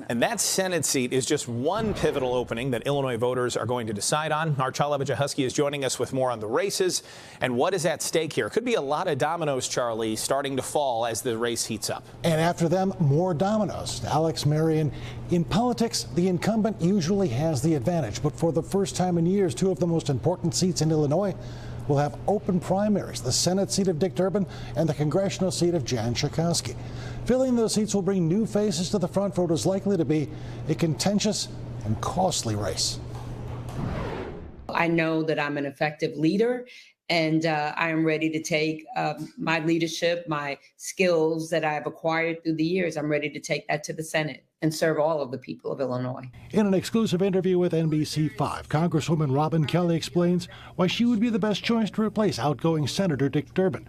And that Senate seat is just one pivotal opening that Illinois voters are going to decide on. Our Charlie Husky is joining us with more on the races and what is at stake here. Could be a lot of dominoes, Charlie, starting to fall as the race heats up. And after them, more dominoes. Alex Marion, in politics, the incumbent usually has the advantage. But for the first time in years, two of the most important seats in Illinois will have open primaries, the Senate seat of Dick Durbin and the congressional seat of Jan Schakowsky. Filling those seats will bring new faces to the front for what is likely to be a contentious and costly race. I know that I'm an effective leader, and I am ready to take my leadership, my skills that I've acquired through the years. I'm ready to take that to the Senate and serve all of the people of Illinois. In an exclusive interview with NBC5, Congresswoman Robin Kelly explains why she would be the best choice to replace outgoing Senator Dick Durbin.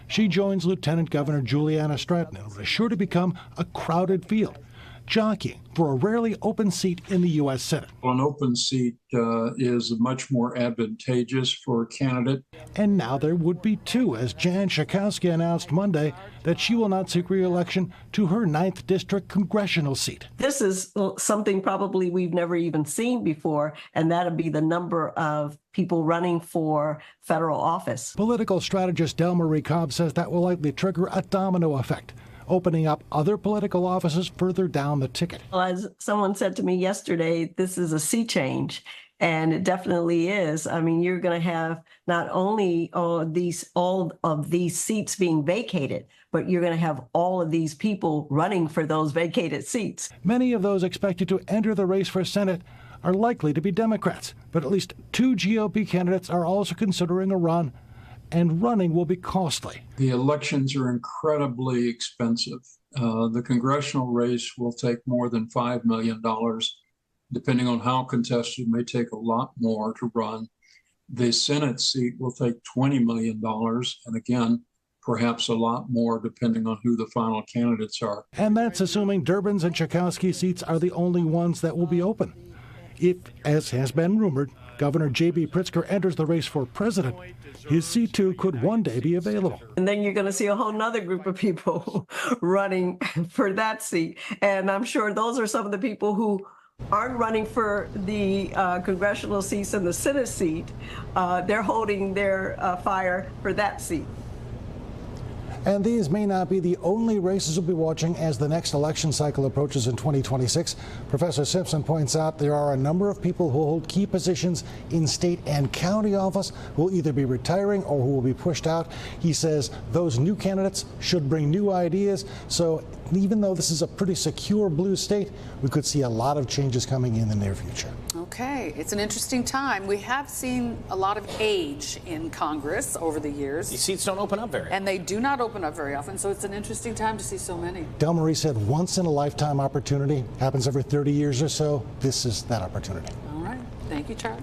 She joins Lieutenant Governor Juliana Stratton and is sure to become a crowded field, jockeying for a rarely open seat in the U.S. Senate. An open seat is much more advantageous for a candidate. And now there would be two, as Jan Schakowsky announced Monday that she will not seek re-election to her 9th District congressional seat. This is something probably we've never even seen before, and that'll be the number of people running for federal office. Political strategist Delmarie Cobb says that will likely trigger a domino effect, opening up other political offices further down the ticket. Well, as someone said to me yesterday, this is a sea change, and it definitely is. I mean, you're going to have not only all of these seats being vacated, but you're going to have all of these people running for those vacated seats. Many of those expected to enter the race for Senate are likely to be Democrats, but at least two GOP candidates are also considering a run, and running will be costly. The elections are incredibly expensive. The congressional race will take more than $5 million. Depending on how contested, may take a lot more to run. The Senate seat will take $20 million, and again, perhaps a lot more depending on who the final candidates are. And that's assuming Durbin's and Schakowsky seats are the only ones that will be open. If, as has been rumored, Governor J.B. Pritzker enters the race for president, his seat too could one day be available. And then you're going to see a whole nother group of people running for that seat. And I'm sure those are some of the people who aren't running for the congressional seats and the Senate seat. They're holding their fire for that seat. And these may not be the only races we'll be watching as the next election cycle approaches in 2026. Professor Simpson points out there are a number of people who hold key positions in state and county office who will either be retiring or who will be pushed out. He says those new candidates should bring new ideas. So even though this is a pretty secure blue state, we could see a lot of changes coming in the near future. Okay, it's an interesting time. We have seen a lot of age in Congress over the years. These seats don't open up very often. And they do not open up very often, so it's an interesting time to see so many. Delmarie said once in a lifetime opportunity, happens every 30 years or so. This is that opportunity. All right, thank you, Charlie.